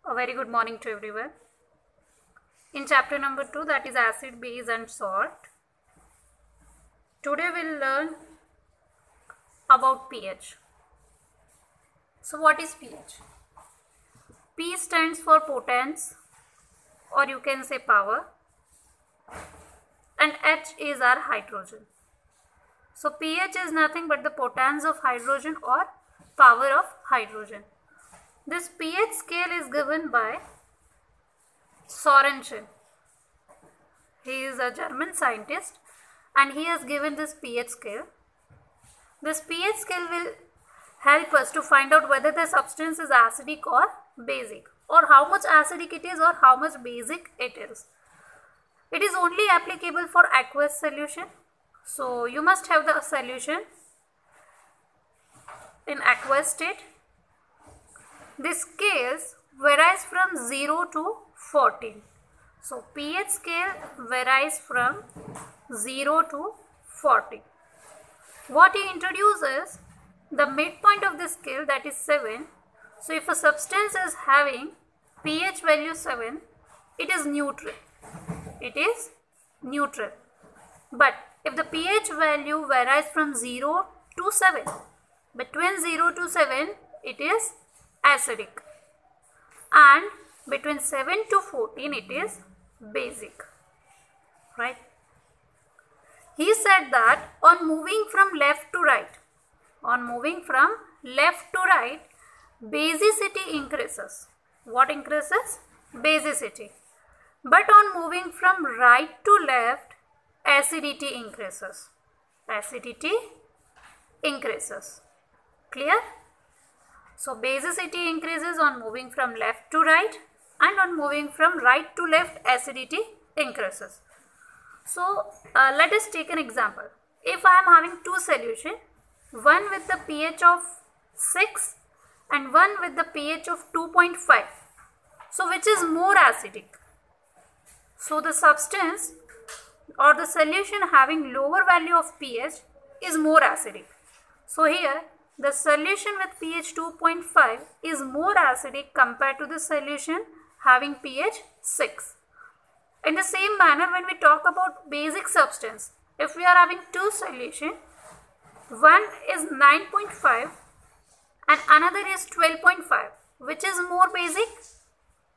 A very good morning to everyone. In chapter number 2, that is acid, base and salt, today we'll learn about pH. So what is pH? P stands for potence, or you can say power, and H is our hydrogen. So pH is nothing but the potence of hydrogen or power of hydrogen. This pH scale is given by Sorensen. He is a German scientist and he has given this pH scale. This pH scale will help us to find out whether the substance is acidic or basic, or how much acidic it is or how much basic it is. It is only applicable for aqueous solution. So you must have the solution in aqueous state. This scales varies from 0 to 14. So pH scale varies from 0 to 40. What he introduces, the midpoint of the scale, that is 7. So if a substance is having pH value 7, it is neutral. It is neutral. But if the pH value varies from 0 to 7, between 0 to 7, it is acidic, and between 7 to 14 it is basic, right? He said that on moving from left to right, basicity increases. What increases? Basicity. But on moving from right to left, acidity increases. Clear? So basicity increases on moving from left to right, and on moving from right to left, acidity increases. So let us take an example. If I am having two solutions, one with the pH of 6 and one with the pH of 2.5, so which is more acidic? So the substance or the solution having lower value of pH is more acidic. So here the solution with pH 2.5 is more acidic compared to the solution having pH 6. In the same manner, when we talk about basic substance, if we are having two solutions, one is 9.5 and another is 12.5, which is more basic?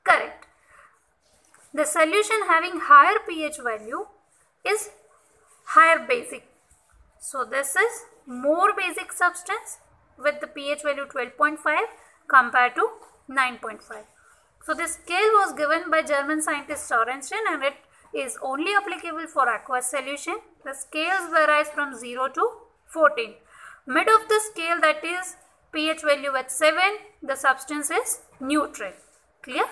Correct. The solution having higher pH value is higher basic. So this is more basic substance with the pH value 12.5 compared to 9.5. So this scale was given by German scientist Sorensen, and it is only applicable for aqueous solution. The scales varies from 0 to 14. Mid of the scale, that is pH value at 7, the substance is neutral. Clear?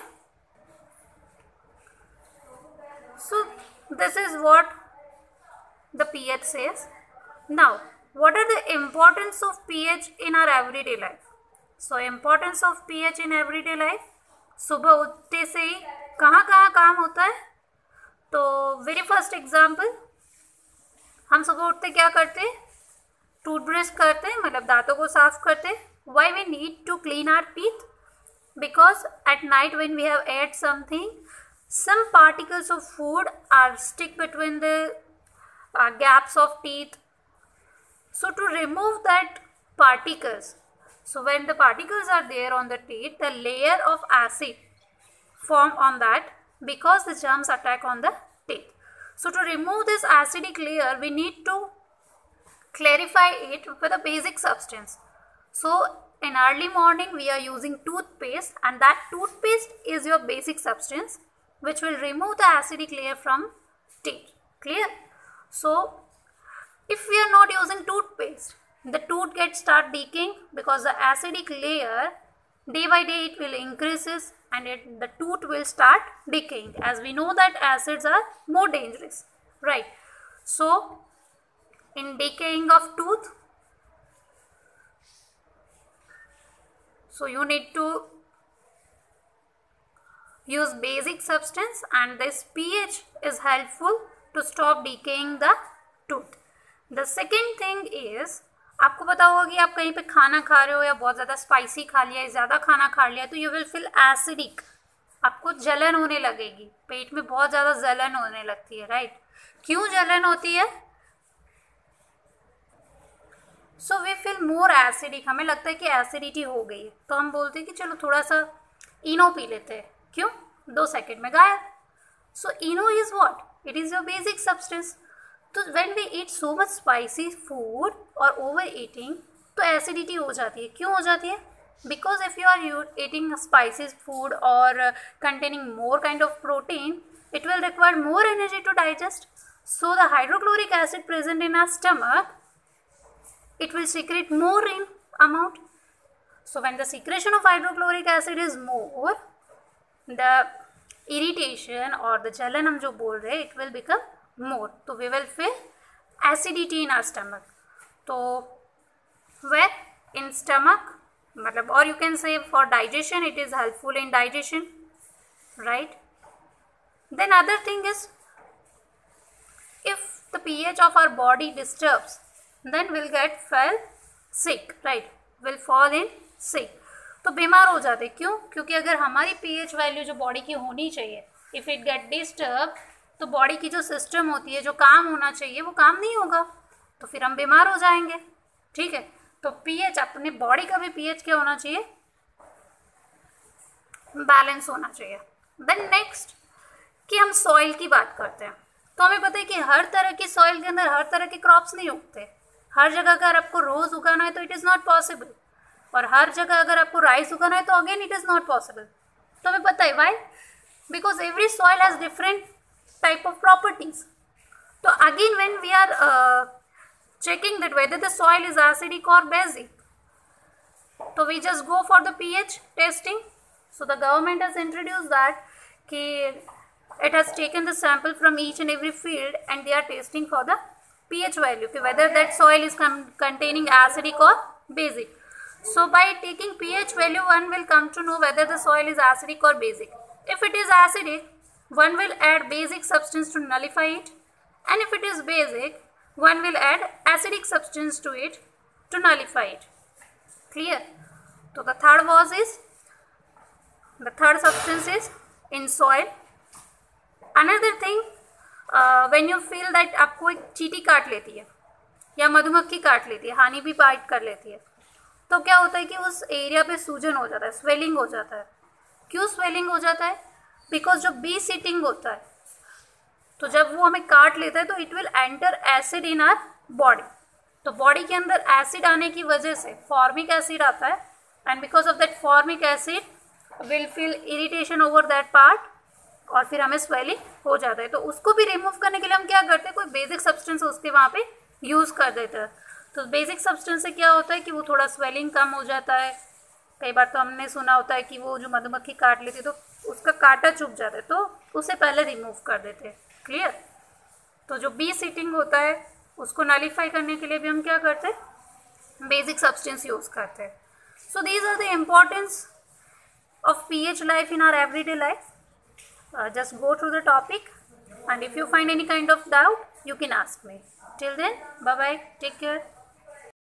So this is what the pH says. Now, what are the importance of pH in our everyday life? So importance of pH in everyday life, सुबह उठते से ही कहाँ कहाँ काम होता है? तो very first example, हम सुबह उठते क्या करते हैं? टूथब्रश करते हैं, मतलब दांतों को साफ करते हैं. Why we need to clean our teeth? Because at night when we have ate something, some particles of food are stick between the gaps of teeth. So to remove that particles, so when the particles are there on the teeth, the layer of acid form on that because the germs attack on the teeth. So to remove this acidic layer, we need to clarify it with a basic substance. So in early morning we are using toothpaste, and that toothpaste is your basic substance which will remove the acidic layer from teeth. Clear? So if we are not using toothpaste, the tooth gets start decaying because the acidic layer day by day it will increases, and the tooth will start decaying. As we know that acids are more dangerous, right? So in decaying of tooth, so you need to use basic substance, and this pH is helpful to stop decaying the tooth. The second thing is, आपको पता होगा कि आप कहीं पे खाना खा रहे हो या बहुत ज़्यादा स्पाइसी खा लिया, ज़्यादा खाना खा लिया, तो यू विल फील एसिडिक. आपको जलन होने लगेगी, पेट में बहुत ज़्यादा जलन होने लगती है, राइट। क्यों जलन होती है? So we feel more acidic, हमें लगता है कि एसिडिटी हो गई है, तो हम बोलते हैं कि चलो थोड़ा सा इनो पी लेते हैं। क्यों? 2 सेकेंड में गायब। So Eno is what? It is your basic substance. तो when we eat so much spicy food और ओवर ईटिंग, तो एसिडिटी हो जाती है। क्यों हो जाती है? Because if you are eating spicy food or containing more kind of protein, it will require more energy to digest. So the hydrochloric acid present in our stomach, it will secrete more in amount. So when the secretion of hydrochloric acid is more, the irritation or the jalan हम जो बोल रहे हैं, it will become more. तो we will feel acidity in our stomach. तो where in stomach, मतलब, or you can say for digestion, it is helpful in digestion, right? Then other thing is, if the pH of our body disturbs, then we'll get fall sick, right? Will fall in sick. तो बीमार हो जाते। क्यों? क्योंकि अगर हमारी pH value जो body की होनी चाहिए, इफ़ इट गेट डिस्टर्ब, तो बॉडी की जो सिस्टम होती है, जो काम होना चाहिए, वो काम नहीं होगा, तो फिर हम बीमार हो जाएंगे, ठीक है। तो पीएच, अपने बॉडी का भी पीएच क्या होना चाहिए? बैलेंस होना चाहिए। देन नेक्स्ट कि हम सॉइल की बात करते हैं, तो हमें पता है कि हर तरह की सॉइल के अंदर हर तरह के क्रॉप्स नहीं उगते। हर जगह अगर आपको रोज उगाना है तो इट इज़ नॉट पॉसिबल, और हर जगह अगर आपको राइस उगाना है तो again it is not possible. तो हमें पता है why? Because every soil has different type of properties. तो again when we are checking that whether the soil is acidic or basic, so we just go for the pH testing. So the government has introduced that ki it has taken the sample from each and every field and they are testing for the pH value, ki whether that soil is containing acidic or basic. So by taking pH value, one will come to know whether the soil is acidic or basic. If it is acidic, one will add basic substance to nullify it, and if it is basic, one will add acidic substance to it to nullify it. Clear? So the third substance is in soil. Another thing, when you feel that आपको एक चींटी काट लेती है या मधुमक्खी काट लेती है, हानी भी बाइट कर लेती है, तो क्या होता है कि उस एरिया पे सूजन हो जाता है, स्वेलिंग हो जाता है। क्यों स्वेलिंग हो जाता है? बिकॉज जो बी सिटिंग होता है, तो जब वो हमें काट लेता है तो it will enter acid in our body. तो बॉडी के अंदर एसिड आने की वजह से फॉर्मिक एसिड आता है, and because of that formic acid will feel irritation over that part, और फिर हमें स्वेलिंग हो जाता है। तो उसको भी रिमूव करने के लिए हम क्या करते हैं? कोई बेसिक सब्सटेंस उसके वहाँ पे यूज़ कर देते हैं। तो बेसिक सब्सटेंस से क्या होता है कि वो थोड़ा स्वेलिंग कम हो जाता है। कई बार तो हमने सुना होता है कि वो जो मधुमक्खी काट लेती है तो उसका कांटा चुभ जाता है, तो उसे पहले रिमूव कर देते हैं। क्लियर? तो जो बी सिटिंग होता है उसको नलीफाई करने के लिए भी हम क्या करते हैं? बेसिक सब्सटेंस यूज़ करते हैं। So these are the importance of pH life in our everyday life. Just go through the topic, and if you find any kind of doubt, you can ask me. Till then, bye bye, take care.